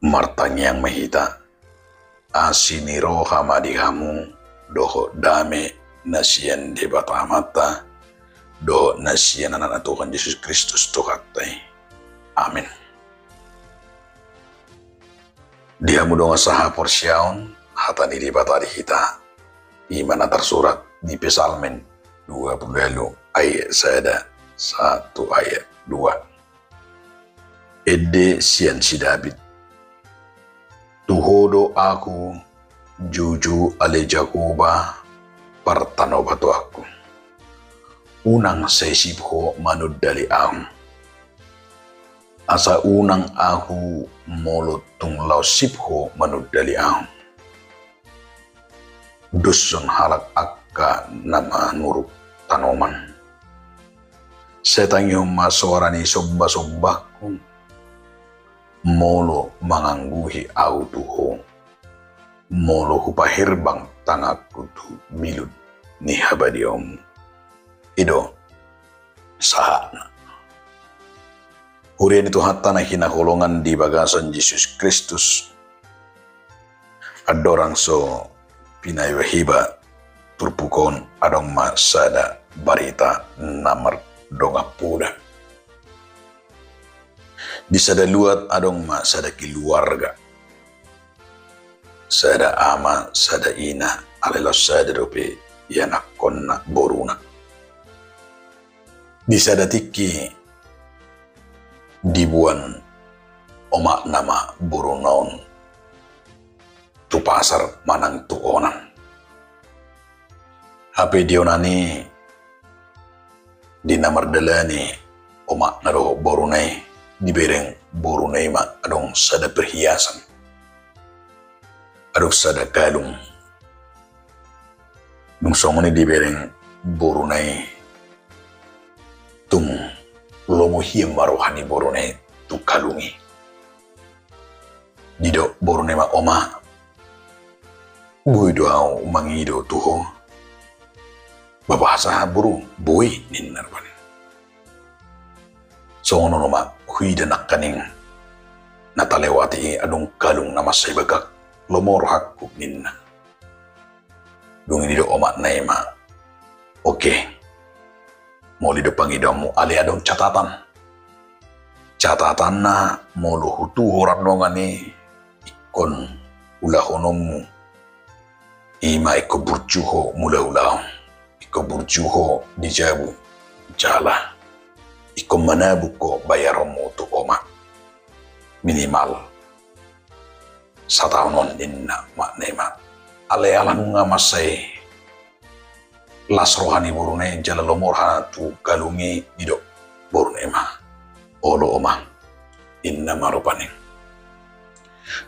martanyang mahita, asini roha madihamu, doho dame nasiyan di batamata, doho nasiyan anak Tuhan Yesus Kristus Tuhatai. Amin. Dihamu donga saha porsyaon, hatani di batari hita, imana tersurat di Psalmen 20 ayat 1 ayat 2. Ede sian si David, tuhodo aku juju ale Jakoba partano batu aku, unang sesibho manud dali ang, asa unang aku molotung lau sibho manud dali ang, dusun halak akka nama nuruk tanoman, setang yung masorani sobba-sobbaku, molo mangangguhi au tuho, molo hupahirbang tangaku tu bilud ni habadiom. Ido sahana. Hurian itu hatta na hinakulungan di bagasan Yesus Kristus. Adorang so pinaywahiba turpukon adong masada barita namar donga puda. Di sada luat adong ma sada keluarga, sada ama, sada ina, alelo sada dope yanak konna boruna. Di sada tiki dibuan omak nama borunaon, tu pasar manang tu onan. Hape dionani di namar dalani omak naro borunai, dibereng borunai ma adong sada perhiasan, adong sada kalung, nung somoni dibereng borunai tung lomo hiem marohani borunai tu kalungi, dido borunai ma oma bui doau mangido tuho babasa buru bui ninnar bani. Songono noma huida nakaning natalewati adong kalung nama sebagak lomor hakku ninna. Dung ini do omak naima. Oke. Mau lido pangidamu ali adong catatan. Catatan na molo hutu horan dongani ikon ulahonomu. Ima iko burjuho mula ulau. Iko burjuho dijabu jala. Iko manabu ko bayaromu tu oma minimal sataunon inna maknema ale alan nga masay las rohani borune jala lomor hana tu galungi dido borunema olo oma inna marupaning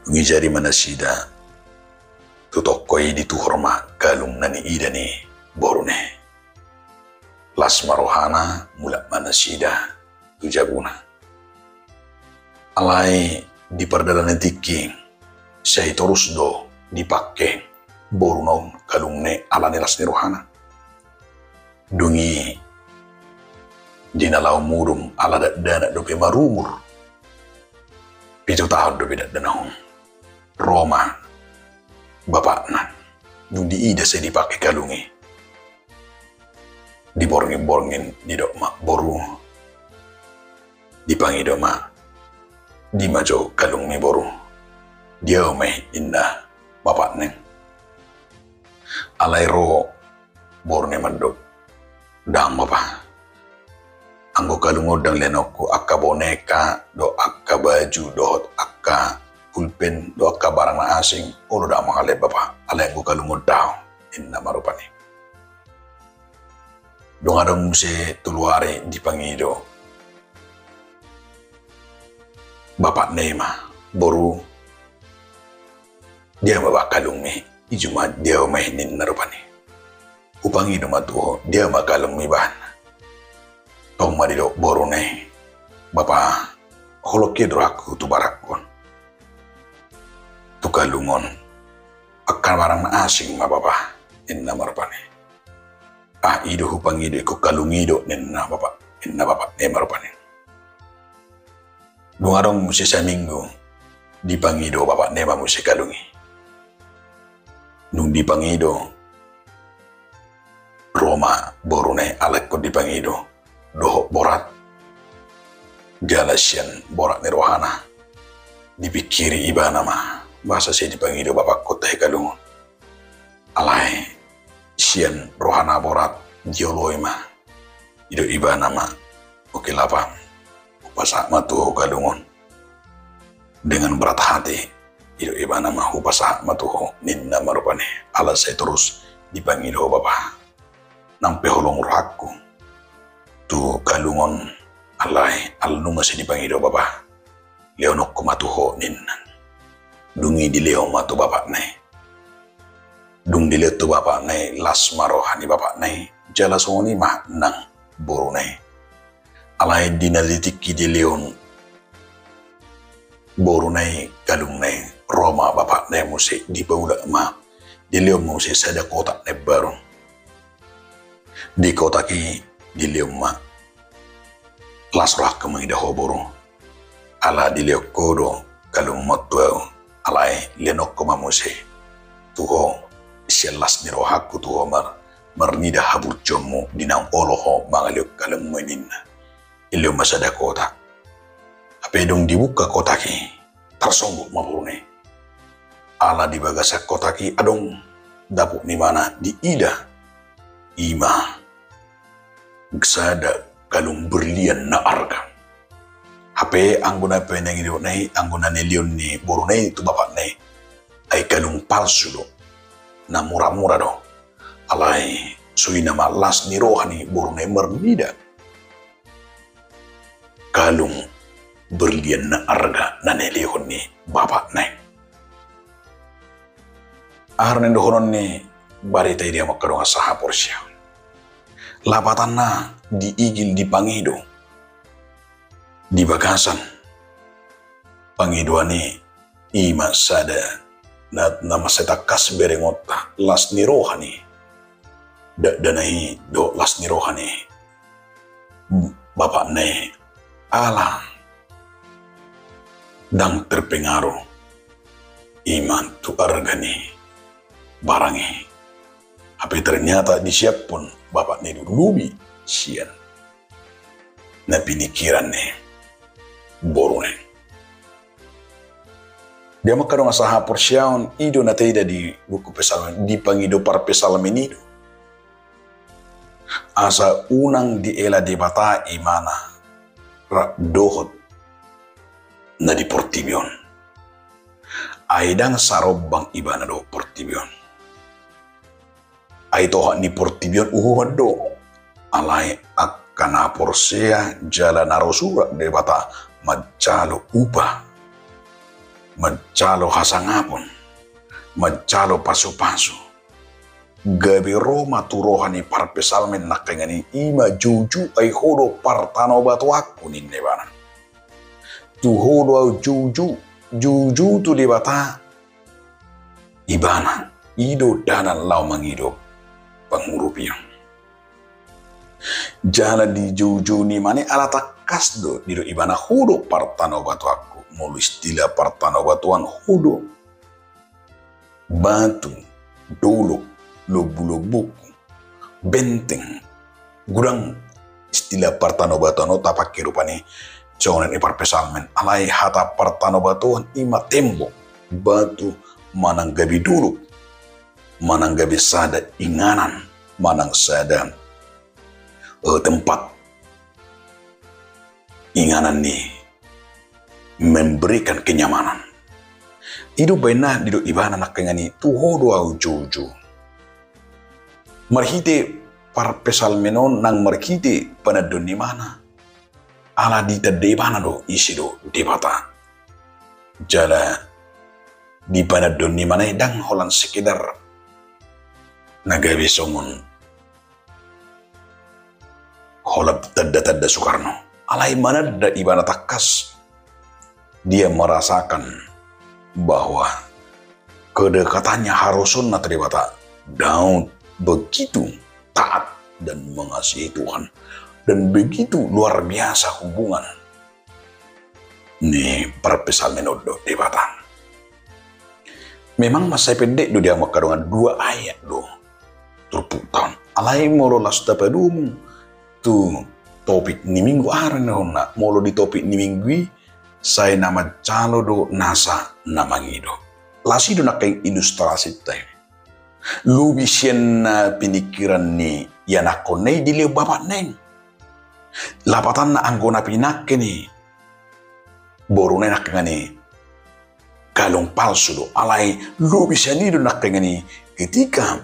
dungi jari manasida tutokoi di tu horma galung nani idani borune las marohana mulak manasida tujabuna. Alai di perdalanan tiki saya terus do dipakai borunon kalungne alane las nirohana. Dungi dinalau murum ala dana dope marumur. 7 tahun dope danahong. Roma bapakna dung di ida saya dipakai kalungi. Diborngin di dok mak boru dipangi doma di majo kalung mi boru dia meh indah bapak neng alai ro boru ne mandok dang bapak anggo kalung odang lenokku akka boneka do akka baju do akka pulpen do akka barang na asing olo da mangale bapak alai anggo kalung odang indah marupani. Dong adong se tuluare di pangido. Bapak Nema boru dia mabakalung mi ijuma dia mahinin narupani. Upangido matuho dia makalung mi ban. Tong madido boru ne. Bapak holokedro aku tu barakon. Tu kalungon akan barang asing ma bapak inna marupani. Ido hupangido ko kalungido ninna bapak ne marupani. Dungarong sisa minggu di pangido bapak nema musikalungi. Nung di pangido Roma borune alek ko di pangido doho borat galasian borat ni rohana dipikiri iba nama bahasa saya di pangido bapak kota kalungun alai sian rohana borat jioloi ma ido iba nama oke lapang upasa matu kalungun dengan berat hati ido iba nama upasa matu ninna marupane ala saya terus di pangido bapak nang peholong rohakku tu kalungon alai alnunga si di pangido bapak leonok ko matuho ninnan dungi di leo matu bapak nai dung di leo tu bapak nai las marohani bapak nai jala songoni mah nang boru nai alai dinalitiki di leon boru nai kalung nai Roma bapak nai musik di paula ma di leo musik sada kota nai baru di kota ki di leo ma las roh kemang ida hoboro ala di leo kodo kalung motuau alai lenok koma muse tuho selas ni rohaku tuho marnida habur jomu dinang oloho mangalio kalung meninna ilio masada kota ape dong dibuka kota ki tersongguk mapurune ala di bagasa kota ki adong dapuk ni mana di ida ima sada kalung berlian na arga hape angguna peneng ido nai angguna nelion ni boru nai tu bapak nai ay kalung palsu do na murah-murah do alai sui nama las ni rohani boru nai mernida kalung berlian na arga na nelion ni bapak nai aharne dohonon ni barita dia makadong asaha porsya lapatanna di igil di pangido di bagasan pangidoani ima sada nama setakas berengota las ni rohani danai do las ni rohani bapak ne ala dang terpengaruh iman tu argani barangi tapi ternyata disiap pun bapak ne lubi sian na pinikiran ne borune dia makadong asaha porsyaon ido na teida di buku pesalmen di pangido par pesalmen ido asa unang di ela di bata imana ra dohot na di portibion aidang sarobang ibana do portibion ay toha ni portibion do alai akana porsea jala narosura de bata majalo upah majalo hasangapon majalo pasu-pasu gabi Roma tu rohani par pesalmen nakengani ima juju ay hodo partano batu aku ninne bana tu hodo au juju tu de bata ibana ido danan lau mangido pangurupiang jala di juju ni mane alata kasdo dido ibana hudo partano batu aku mulu istilah partano batuan hudo batu dulu lobu-lobuku benteng gudang istilah partano batuan tapak kirupani conen ipar pesalmen alai hata partano batuan ima tembok batu mananggabi dulu mananggabi sada inganan manang sada tempat inganan ni memberikan kenyamanan idu baina dido ibana nakengani tuhodo au juju marhite par pesalmenon nang marhite panadon ni mana ala dita debana do isido debata jala di panadon ni mana dang holan sekedar nagawi songon holap tadda Soekarno alai mana da ibana takas dia merasakan bahwa kedekatannya Harrison Natribata Daud begitu taat dan mengasihi Tuhan dan begitu luar biasa hubungan ni perpesan menodo debata Memang masa pendek do dia makadongan 2 ayat do. Terputan. Alai molo las tapadumu. Tu topik ni minggu aran na molo di topik ni minggu saya nama calo do nasa namangido. Lasi do nakay ilustrasi tayo. Lubisyan na pinikiran ni yanako na diliw babat neng. Lapatan na anggo na pinak ni boru na nakangani kalong palsu do alay lubisyan ni do nakangani ketika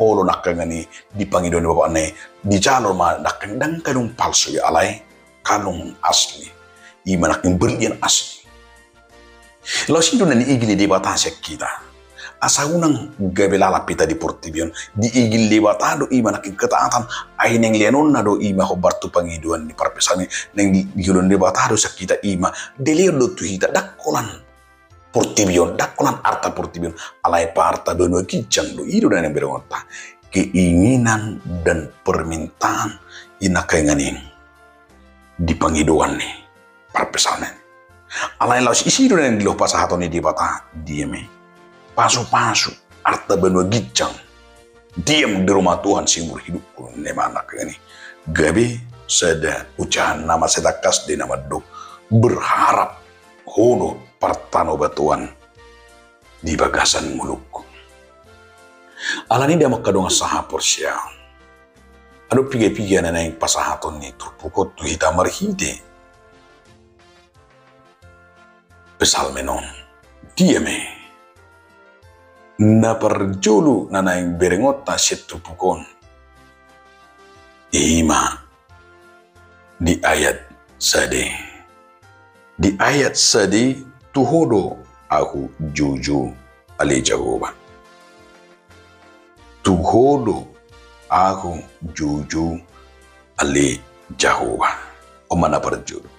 olo nakangani di Panginoon ni bapak na di jalur ma nakandang kalong palsu ya alay kalong asli. Ima naking berlian asli. Lalu sido na niigili di batasya kita. Asa unang gabelala pita di portibion di igil di batado ima naking ketaatan ay neng lianon na do ima hobartu pangiduan ni parpesani neng gilon di batado sa kita ima delir do tuhita dakolan portibion dakolan arta portibion alay parta do no kijang do ido na neng berongota keinginan dan permintaan inakainganin di pangiduan ni parpesanen alay laos isi do neng diloh pasahaton ni di bata dieme pasu-pasu arta benua gijang diam di rumah Tuhan seumur hidupku nemana ini gabi sada ucahan nama sedakas di nama do berharap hono partano batuan di bagasan mulukku alani dia makadong sahapor siya ado piga-piga na yung pasahaton ni turpukot tu hita marhide pesal menon diame na parjulu na naing berengot na situ pukon. Ima di ayat sadi. Di ayat sadi tuhodo aku juju ali Jehovah. Tuhodo aku juju ali Jehovah. O mana parjulu.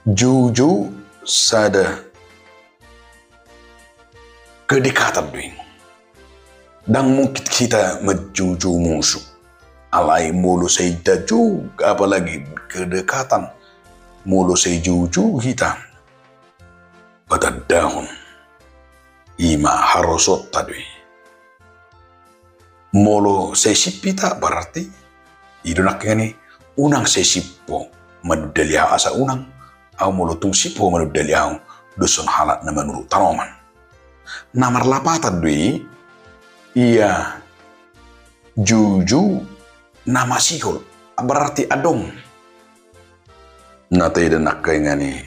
Juju sada kedekatan doing. Dan mungkin kita menjuju musuh. Alai mulu saya juga apalagi kedekatan. Mulu saya juju kita. Pada daun. Ima harusot tadi. Mulu saya sipita berarti. Idunak ini. Unang saya sipo. Manudelia asa unang. Au mulu tung sipo manudelia. Dusun halat na menurut tanaman. Namar lapatan dui iya juju nama sihol berarti adong nate dan nakengani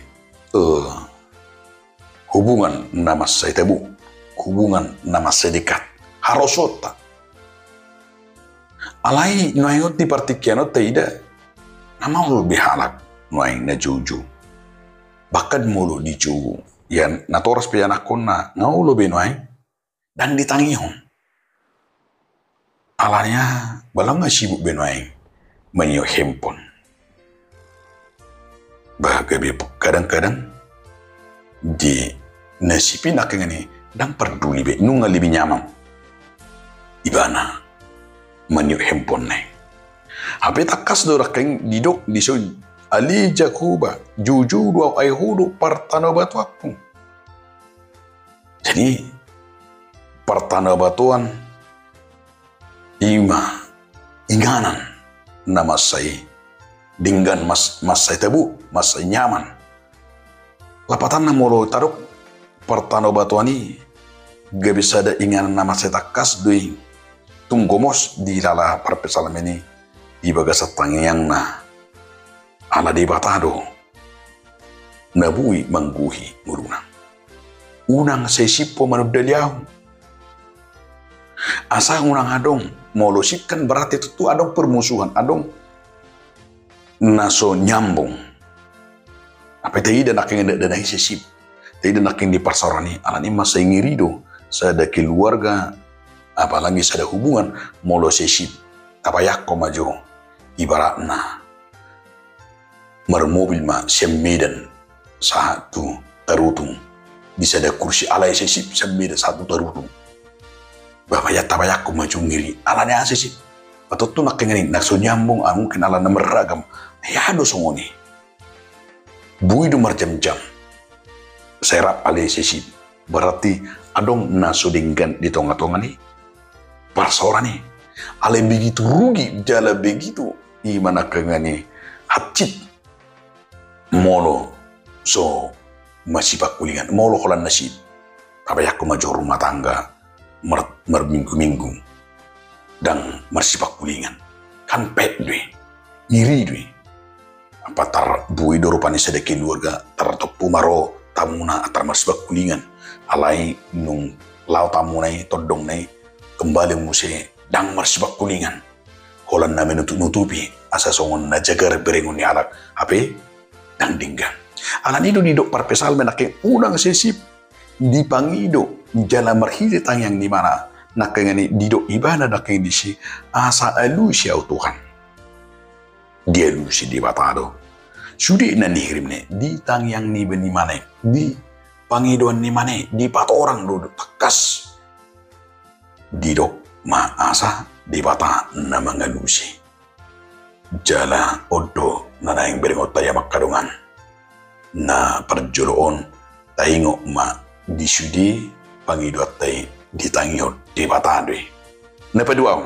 hubungan nama saya tebu hubungan nama sedekat harusota alai noyot di partikiano tidak nama lebih halak noy na juju bahkan mulu dijugu yan natoras piyanakon na ngaulo benoy dan ditangihon. Alanya balang nga sibuk benoy manyo hempon. Bagabi kadang-kadang di nasipin na kangani dan peduli be nung lebih nyaman. Ibana manyo hempon na. Hape takas do rakeng didok diso Ali Jakuba, juju dua ay hudu partano batuakku. Jadi, partano batuan, ima, inganan, nama saya, dinggan mas saya tebu, mas saya nyaman. Lapatan na molo taruk, partano batuan ini, gak bisa ada inganan nama saya takas dui, tunggomos di lala parpesalam ini, di bagasat tangyang na, ala di batado nabui mangguhi murunang unang sesipo manudaliaw asa unang adong molosip kan berarti itu adong permusuhan adong naso nyambung apa tidak naking dan sesip tidak naking di parsarani alani masa ngirido sada keluarga apalagi sada hubungan molosesip tapayak ko majo ibaratna marmobil ma semmedan satu tarutung bisa ada kursi alai sesip semmedan satu tarutung bapak tabayak ko maju ngiri alanya sesip atau tu nak ngini nak so nyambung mungkin ala na meragam ya do songoni bui do marjam-jam serap alai sesip berarti adong nasudinggan di tonga-tonga ni parsora ni ale begitu rugi jala begitu imana kengani hatcit molo so masih pakulingan molo kolan nasib apa aku maju rumah tangga minggu-minggu dan masih pakulingan kan pet dwe iri dwe apa tar bui dorupani sedeki keluarga tar topu maro tamuna atar masih pakulingan alai nung lau tamunai todong nai kembali muse dang marsibak kulingan kolan na menutupi asa songon na jagar berengun ni alak ape dang dinggan alan ido didok parpesal menake unang sesip di pangido jala marhide tangyang di mana nakengani didok ibana nakeng di si asa alusi au Tuhan dia lusi di batado sudi na nihirimne di tangyang ni beni mane di pangidoan ni mane di pat orang do tekas didok ma asa di bata na mga lusi jala odo na naing beringot tayo makadungan na perjoloon taingo ma di sudi pangido at tay di tangyo di bata doy na paduaw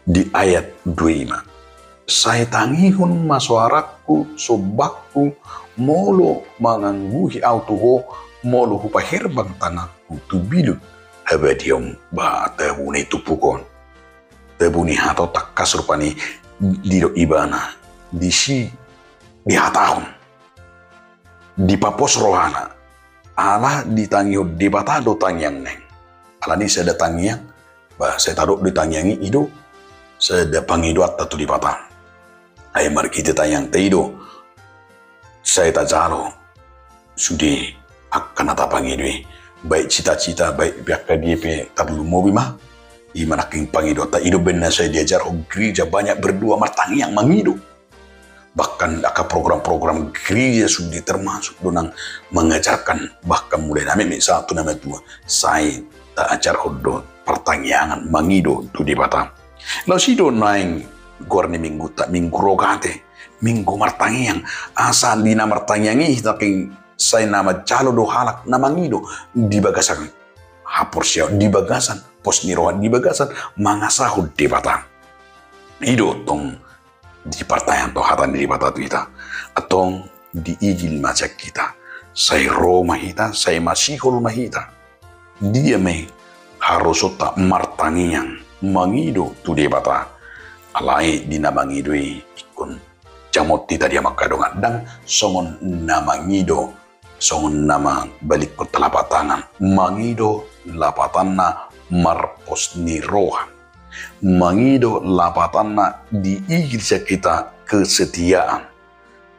di ayat 2 ma say tangihon masuarakku sobakku molo mangangguhi autuho molo hupaherbang tanakku tubilut habadiom ba tabuni tupukon tabuni hato takkas rupani dido ibana disi di hatahon di papos rohana ala ditangyo di batado tangyang neng ala ni sada tangyang ba saya taruh di tangyangi ido sada pangido at tatu di batang ay markita tayang taido saya tajalo sudi akan atapangido baik cita-cita baik pihak KDP tablu mobi mah i manaking pangido ta ido benna saya diajar gereja banyak berdua martangi yang mangido bahkan aka program-program gereja sudah termasuk donang mengajarkan bahkan mulai nami satu nama dua saya tak ajar odo pertanyaan mangido tu di Batam lalu sido naing gorni minggu tak minggu rogate minggu martangiang asal dina martangiangi taking saya nama calo do halak nama ngido di bagasan hapor siya di bagasan pos nirohan di bagasan mangasahud di Batam ido tong di pertanyaan to hatan di Batam kita atong di igil macak kita saya Roma hita saya masihol mahita dia me harus tak martangiang mangido tu di Batam alai di nama ngidoi ikun jamot tita dia makadongan dan songon nama ngido songon nama balik ko talapatangan mangido lapatanna marpos ni roha mangido lapatanna di iglesia kita kesetiaan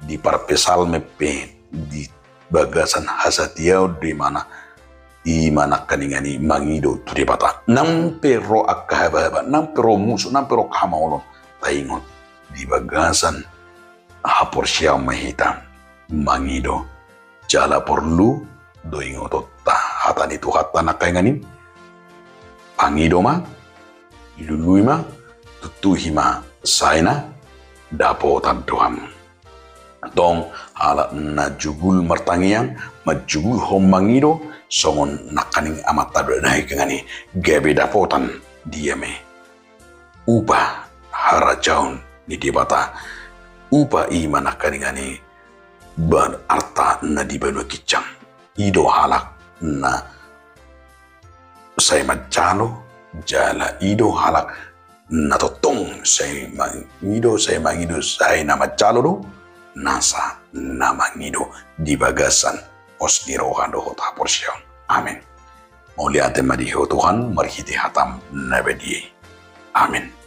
di parpesal mepe di bagasan hasatiao di mana imana kaningani mangido tu di bata nampe ro akahaba nampe ro musuh nampe ro kamaulon taingon di bagasan hapor siya mahita mangido jala porlu doingo totta hatan itu hata nakainganin pangido ma ilului ma tutuhi ma saina dapotan doham tong ala na jugul martangiang majugul homangido songon nakaning amat tadadai kengani gabe dapotan diame upa harajaun di dibata upa ima nakaningani bar arta na dibanu kicang ido halak na saya macalo jala ido halak na totong saya mangido saya nama calo do nasa nama ngido di bagasan os di rohan do hota porsion amin mulia tema di Tuhan marhiti hatam nabedi amin.